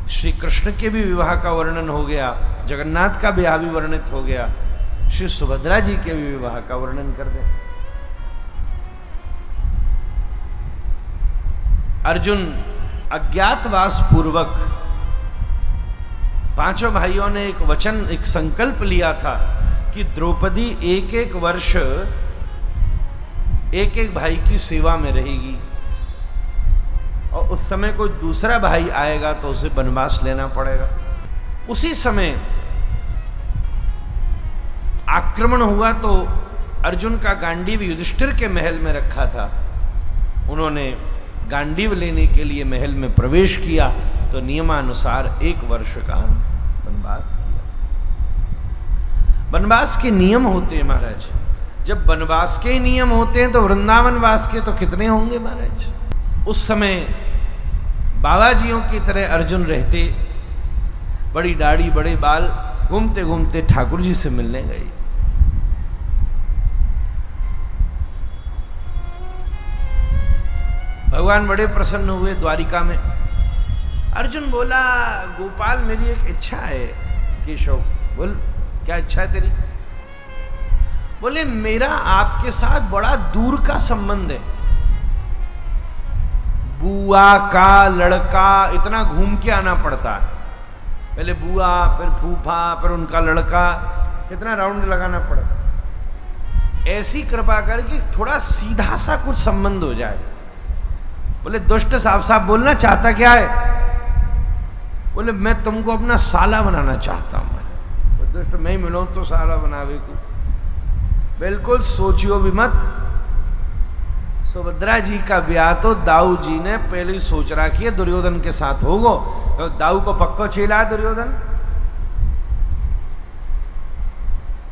श्री कृष्ण के भी विवाह का वर्णन हो गया, जगन्नाथ का ब्याह भी वर्णित हो गया, श्री सुभद्रा जी के भी विवाह का वर्णन कर दें। अर्जुन अज्ञातवास पूर्वक पांचों भाइयों ने एक वचन, एक संकल्प लिया था कि द्रौपदी एक एक वर्ष एक एक भाई की सेवा में रहेगी, और उस समय कोई दूसरा भाई आएगा तो उसे वनवास लेना पड़ेगा। उसी समय आक्रमण हुआ तो अर्जुन का गांडीव युधिष्ठिर के महल में रखा था, उन्होंने गांडीव लेने के लिए महल में प्रवेश किया तो नियमानुसार 1 वर्ष का वनवास किया। वनवास के नियम होते हैं महाराज, जब वनवास के नियम होते हैं तो वृंदावन वास के तो कितने होंगे महाराज। उस समय बाबाजियों की तरह अर्जुन रहते, बड़ी दाढ़ी बड़े बाल, घूमते घूमते ठाकुर जी से मिलने गए। भगवान बड़े प्रसन्न हुए द्वारिका में। अर्जुन बोला, गोपाल मेरी एक इच्छा है। केशव, बोल क्या इच्छा है तेरी? बोले मेरा आपके साथ बड़ा दूर का संबंध है, बुआ का लड़का, इतना घूम के आना पड़ता है, पहले बुआ फिर फूफा फिर उनका लड़का, कितना राउंड लगाना पड़ता। ऐसी कृपा करके थोड़ा सीधा सा कुछ संबंध हो जाए। बोले दुष्ट साफ साफ बोलना, चाहता क्या है? बोले मैं तुमको अपना साला बनाना चाहता हूं। मैं दुष्ट मैं मिलो तो साला बनावे को, बिल्कुल सोचियो भी मत। सुभद्रा जी का ब्याह तो दाऊ जी ने पहले ही सोच रखी है, दुर्योधन के साथ होगो, तो दाऊ को पक्को छेला है दुर्योधन,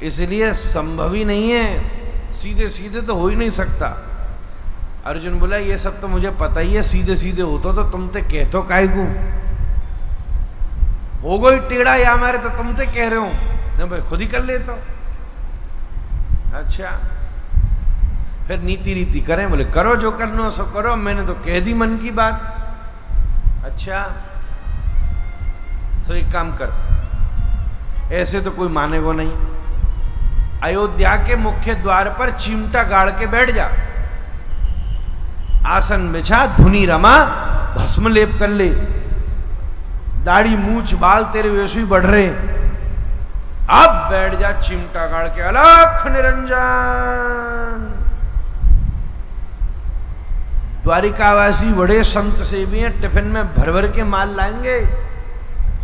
इसलिए संभव ही नहीं है, सीधे सीधे तो हो ही नहीं सकता। अर्जुन बोला ये सब तो मुझे पता ही है, सीधे सीधे होता तो तुम ते कहतो काय को, हो गई टेढ़ा या हमारे तो तुम ते कह रहे हो, नहीं भाई खुद ही कर लेता। अच्छा फिर नीति रीति करें? बोले करो जो करना सो करो, मैंने तो कह दी मन की बात। अच्छा तो एक काम कर, ऐसे तो कोई मानेगो नहीं, अयोध्या के मुख्य द्वार पर चिमटा गाड़ के बैठ जा, आसन बिछा, धुनी रमा, भस्म लेप कर ले, दाढ़ी मूछ बाल तेरे वैसे ही बढ़ रहे, अब बैठ जा चिमटा गाड़ के, अलख निरंजन। द्वारिकावासी बड़े संत सेवी हैं, टिफिन में भर भर के माल लाएंगे।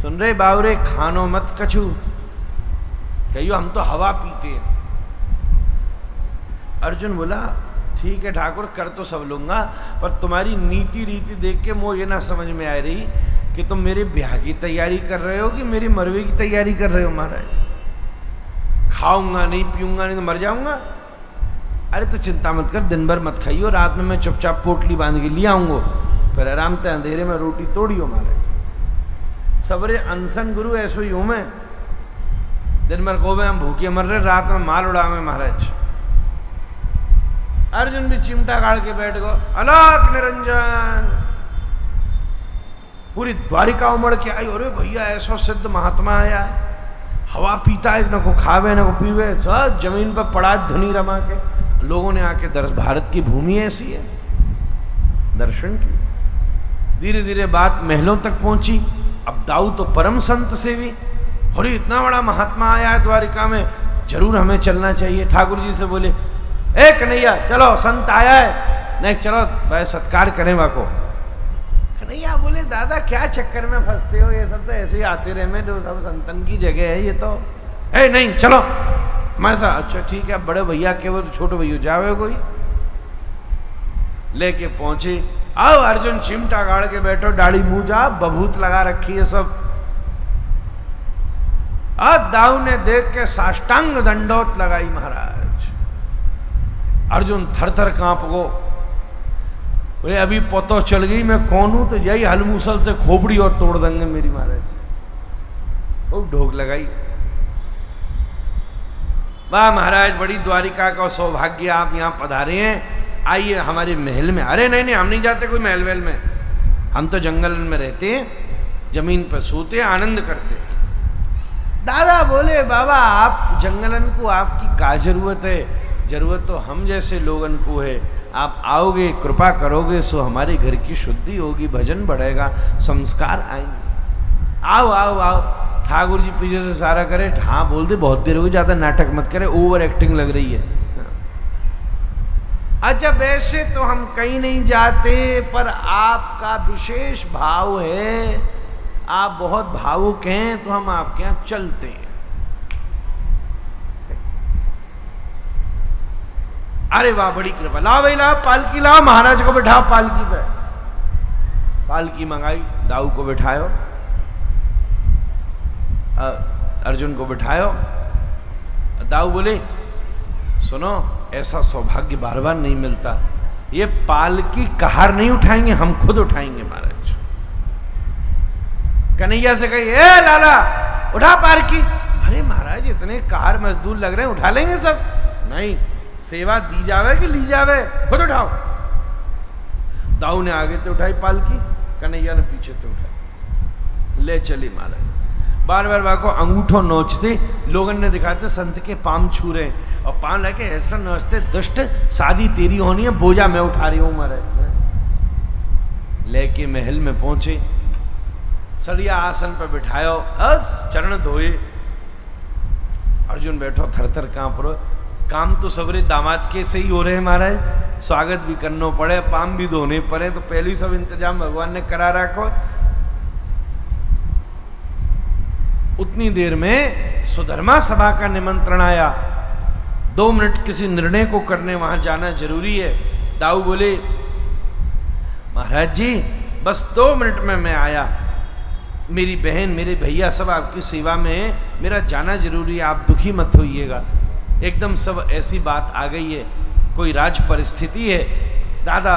सुन रहे बावरे, खानो मत कछु, कहियो हम तो हवा पीते हैं। अर्जुन बोला ठीक है ठाकुर, कर तो सब लूंगा, पर तुम्हारी नीति रीति देख के मुझे ये ना समझ में आ रही कि तुम मेरे ब्याह की तैयारी कर रहे हो कि मेरी मरवे की तैयारी कर रहे हो महाराज। खाऊंगा नहीं, पीऊंगा नहीं तो मर जाऊंगा। अरे तो चिंता मत कर, दिन भर मत खाइयो, रात में मैं चुपचाप पोटली बांध के ले आऊंगो, फिर आराम से अंधेरे में रोटी तोड़ियो महाराज। सबरे अनसन गुरु ऐसो ही हूं मैं, दिन भर को हम भूखे मर रहे, रात में माल उड़ावे महाराज। अर्जुन भी चिमटा गाड़ के बैठ गो, अलख निरंजन। पूरी द्वारिका उमड़ के आई, अरे भैया ऐसा सिद्ध महात्मा आया है, हवा पीता है, न को खावे न को पीवे, सब जमीन पर पड़ा धुनी रमा के। लोगों ने आके भारत की भूमि ऐसी है, दर्शन की। धीरे धीरे बात महलों तक पहुंची। अब दाऊ तो परम संत सेवी, अरे इतना बड़ा महात्मा आया है द्वारिका में, जरूर हमें चलना चाहिए। ठाकुर जी से बोले, ए कन्हैया चलो, संत आया है, नहीं चलो भाई सत्कार करें वाको। कन्हैया बोले दादा क्या चक्कर में फंसते हो, ये सब तो ऐसे ही आते रहे, में जो सब संतन की जगह है ये तो। ए नहीं चलो हमारे साथ। अच्छा ठीक है, बड़े भैया के वो तो छोटे भैया जावे कोई, लेके पहुंचे। आओ अर्जुन चिमटा गाड़ के बैठो, दाढ़ी मुंह जा, बभूत लगा रखी है सब। दाऊ ने देख के साष्टांग दंडोत लगाई महाराज। अर्जुन थर थर कांप गो, बोले अभी पतो चल गई मैं कौन हूं, तो यही हलमूसल से खोपड़ी और तोड़ देंगे मेरी महाराज। वो ढोक लगाई। वाह महाराज, बड़ी द्वारिका का सौभाग्य, आप यहाँ पधारे हैं, आइए हमारे महल में। अरे नहीं नहीं, हम नहीं जाते कोई महल वहल में, हम तो जंगल में रहते हैं। जमीन पर सोते आनंद करते। दादा बोले बाबा आप जंगलन को आपकी का जरूरत है, जरूरत तो हम जैसे लोगन को है। आप आओगे कृपा करोगे सो हमारे घर की शुद्धि होगी, भजन बढ़ेगा, संस्कार आएंगे। आओ आओ आओ। ठाकुर जी पीछे से सारा करे, हाँ बोल दे बहुत देर हो गई, ज्यादा नाटक मत करे, ओवर एक्टिंग लग रही है। अच्छा वैसे तो हम कहीं नहीं जाते, पर आपका विशेष भाव है, आप बहुत भावुक हैं, तो हम आपके यहां चलते हैं। अरे वाह बड़ी कृपा, लाओ भाई लाओ, पालकी लाओ, महाराज को बिठाओ पालकी पे। पालकी मंगाई, दाऊ को बिठायो, अर्जुन को बिठायो। दाऊ बोले सुनो ऐसा सौभाग्य बार बार नहीं मिलता, ये पालकी कहार नहीं उठाएंगे, हम खुद उठाएंगे महाराज। कन्हैया से कही ए लाला उठा पालकी। अरे महाराज इतने कार मजदूर लग रहे हैं, उठा लेंगे सब। नहीं, सेवा दी जावे कि ली जावे, खुद उठाओ। दाऊ ने आगे तो उठाई पालकी, कन्हैया ने पीछे तो उठाई, ले चली महाराज। बार बार वाको अंगूठो नोचते, लोगन ने दिखाते संत के पाम छू रहे, और पाम लेके ऐसा नोचते, दुष्ट शादी तेरी होनी है, बोझा मैं उठा रही हूं महाराज। लेके महल में पहुंचे, सड़िया आसन पर बिठायो, चरण धोए। अर्जुन बैठो थर थर कांप रो, काम तो सबरे दामाद के से ही हो रहे हैं महाराज, स्वागत भी करना पड़े, पाम भी धोने पड़े, तो पहले ही सब इंतजाम भगवान ने करा रखो। उतनी देर में सुधर्मा सभा का निमंत्रण आया, 2 मिनट किसी निर्णय को करने वहां जाना जरूरी है। दाऊ बोले महाराज जी बस 2 मिनट में मैं आया, मेरी बहन मेरे भैया सब आपकी सेवा में है, मेरा जाना जरूरी है, आप दुखी मत होइएगा। एकदम सब ऐसी बात आ गई है, कोई राज परिस्थिति है। दादा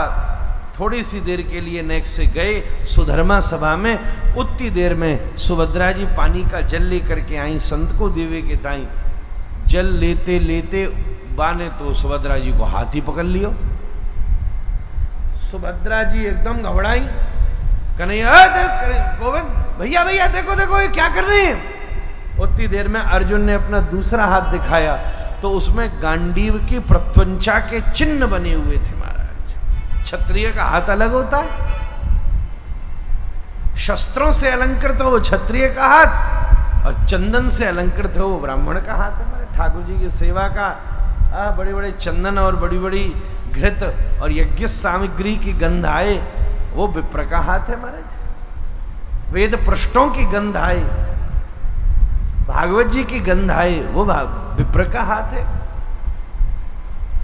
थोड़ी सी देर के लिए नेक्स्ट से गए सुधर्मा सभा में, उतनी देर में सुभद्रा जी पानी का जल लेकर के आई, संत को देवे के ताई। जल लेते लेते बाने तो सुभद्रा जी को हाथ ही पकड़ लियो। सुभद्रा जी एकदम घबराई, कन्हैया गोविंद भैया भैया देखो देखो ये क्या कर रहे हैं। उतनी देर में अर्जुन ने अपना दूसरा हाथ दिखाया, तो उसमें गांडीव की प्रत्यंचा के चिन्ह बने हुए थे महाराज। क्षत्रिय का हाथ अलग होता है, शस्त्रों से अलंकृत हो वो क्षत्रिय का हाथ, और चंदन से अलंकृत हो वो ब्राह्मण का हाथ है। ठाकुर जी की सेवा का बड़े बड़े चंदन और बड़ी बड़ी घृत और यज्ञ सामग्री की गंध आए, वो विप्र का हाथ है महाराज। वेद पृष्ठों की गंध आए, भागवत जी की गंध आए, वो विप्र का हाथ है,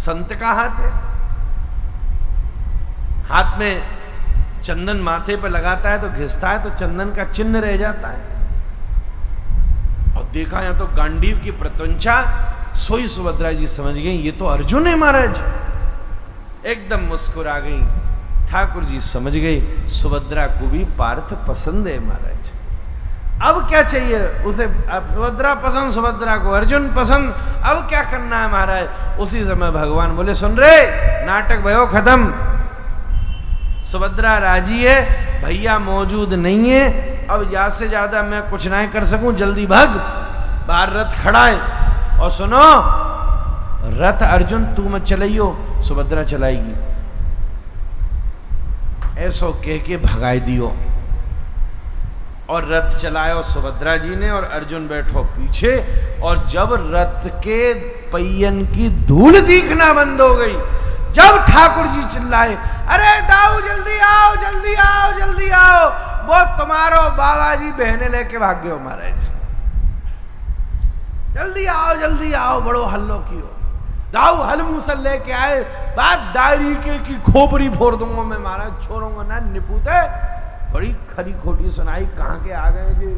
संत का हाथ है। हाथ में चंदन माथे पर लगाता है तो घिसता है, तो चंदन का चिन्ह रह जाता है। और देखा यहां तो गांडीव की प्रत्यंचा, सोई सुभद्रा जी समझ गई ये तो अर्जुन है महाराज, एकदम मुस्कुरा गई। ठाकुर जी समझ गए सुभद्रा को भी पार्थ पसंद है महाराज। अब क्या चाहिए उसे, अब सुभद्रा पसंद, सुभद्रा को अर्जुन पसंद, अब क्या करना है महाराज। उसी समय भगवान बोले सुन रे नाटक भयो खत्म, सुभद्रा राजी है, भैया मौजूद नहीं है, अब ज्यादा से ज्यादा मैं कुछ नहीं कर सकूं, जल्दी भाग। बाहर रथ खड़ा है, और सुनो रथ अर्जुन तू मत चलाइयो, सुभद्रा चलाएगी। ऐसो कह के भगाई दियो, और रथ चलायो सुभद्रा जी ने, और अर्जुन बैठो पीछे। और जब रथ के पहियन की धूल दिखना बंद हो गई, जब ठाकुर जी चिल्लाए अरे दाऊ जल्दी आओ जल्दी आओ जल्दी आओ, वो तुम्हारो बाबा जी बहने लेके भाग गए महाराज, जल्दी आओ बड़ो हल्लो कियो। दाऊ हल मूसल लेके आए, बात दायरी की खोपड़ी फोड़ दूंगा मैं महाराज, छोड़ूंगा ना निपुते। बड़ी खरी खोटी सुनाई, कहां के आ गए जी।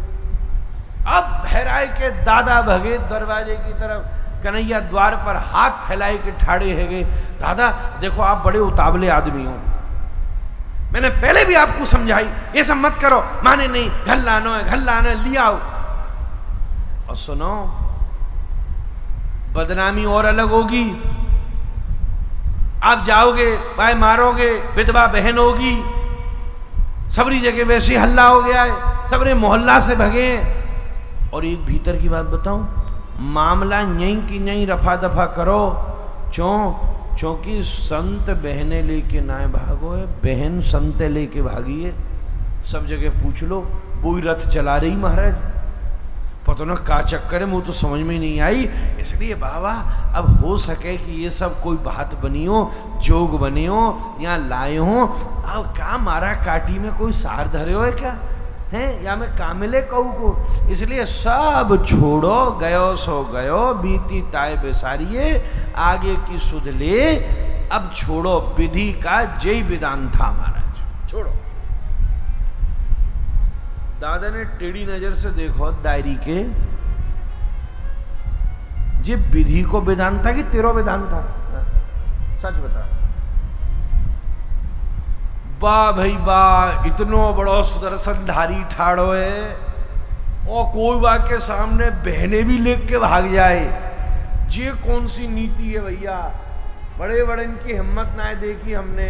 अब बहराए के दादा भगे दरवाजे की तरफ, कन्हैया द्वार पर हाथ फैलाए के ठाड़े है गए। दादा देखो आप बड़े उतावले आदमी हो, मैंने पहले भी आपको समझाई ये सब मत करो, माने नहीं, घर लानो है लिया आओ। और सुनो बदनामी और अलग होगी, आप जाओगे भाई मारोगे, विधवा बहन होगी, सबरी जगह वैसे हल्ला हो गया है। सबने मोहल्ला से भगे। और एक भीतर की बात बताऊं, मामला यहीं की यहीं रफा दफा करो, चूंकि संत बहने लेके ना भागो है, बहन संते लेके भागी है। सब जगह पूछ लो, वो रथ चला रही महाराज, पता न का चक्कर है, मुझे तो समझ में नहीं आई। इसलिए बाबा अब हो सके कि ये सब कोई बात बनी हो, जोग बने हो या लाए हो, अब क्या मारा काटी में कोई सार धरे हो है क्या है, या मैं कामिले कहूँ को। इसलिए सब छोड़ो, गयो सो गयो, बीती ताय बेसारिये, आगे की सुध ले, अब छोड़ो विधि का जय विधान था महाराज, छोड़ो। दादा ने टेढ़ी नजर से देखो डायरी के, जे विधि को विधान था कि तेरो विधान था, सच बता। वाह भाई वाह, इतनो बड़ो सुदर्शनधारी ठाड़ो है, और कोई बा के सामने बहने भी लेके के भाग जाए, ये कौन सी नीति है भैया। बड़े बड़े इनकी हिम्मत ना है देखी हमने।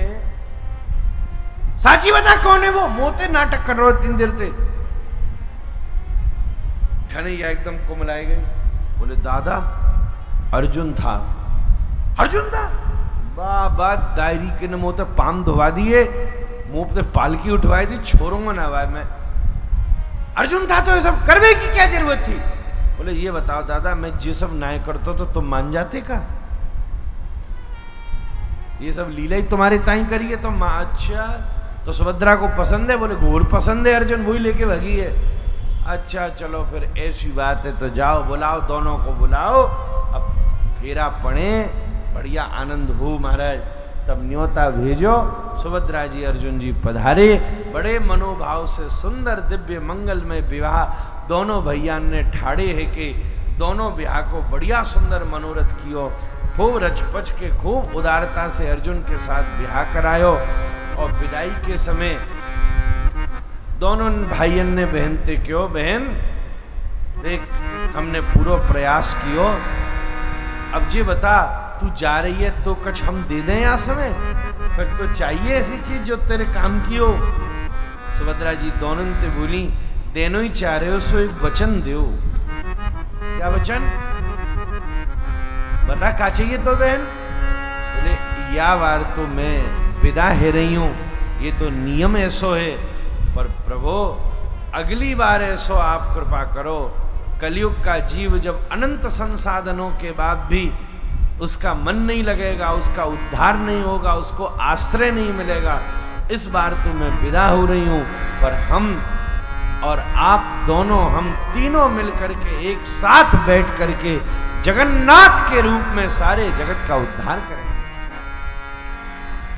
साची बता कौन है वो, मोते नाटक कर रहे हो 3 देर से। कन्हैया एकदम कुमलाए गए, बोले दादा अर्जुन था। अर्जुन था? वाह वाह, डायरी के ने मुंह तक पाम धोवा दिए, मुंह पे पालकी उठवाई थी, छोड़ूंगा ना भाई मैं। अर्जुन था तो ये सब करवे की क्या जरूरत थी। बोले ये बताओ दादा, मैं ये सब न्याय करता तो तुम मान जाते का? ये सब लीला ही तुम्हारे ताई करी है तो अच्छा, तो सुभद्रा को पसंद है? बोले घोर पसंद है, अर्जुन वही लेके भगी है। अच्छा चलो फिर ऐसी बात है तो जाओ, बुलाओ दोनों को बुलाओ, अब फेरा पड़े, बढ़िया आनंद हो महाराज। तब न्योता भेजो, सुभद्रा जी अर्जुन जी पधारे, बड़े मनोभाव से सुंदर दिव्य मंगलमय विवाह दोनों भैया ने ठाड़े है कि दोनों ब्याह को बढ़िया सुंदर मनोरथ कियो, खूब रचपच के खूब उदारता से अर्जुन के साथ ब्याह करायो। और विदाई के समय दोनों भाइयों ने बहनते क्यों, बहन देख हमने पूरा प्रयास कियो, अब जी बता तू जा रही है तो कुछ हम दे दें यहाँ समय, कुछ तो चाहिए ऐसी चीज जो तेरे काम की हो। सुभद्रा जी दोनों ते बोली, देनो ही चाह रहे हो सो एक वचन दो। क्या वचन? बता क्या चाहिए तो बहन। बोले या बार तो मैं विदा है रही हूं, ये तो नियम ऐसो है, पर प्रभु अगली बार ऐसो आप कृपा करो, कलयुग का जीव जब अनंत संसाधनों के बाद भी उसका मन नहीं लगेगा, उसका उद्धार नहीं होगा, उसको आश्रय नहीं मिलेगा, इस बार तो मैं विदा हो रही हूं, पर हम और आप दोनों, हम तीनों मिलकर के एक साथ बैठ करके जगन्नाथ के रूप में सारे जगत का उद्धार करेंगे।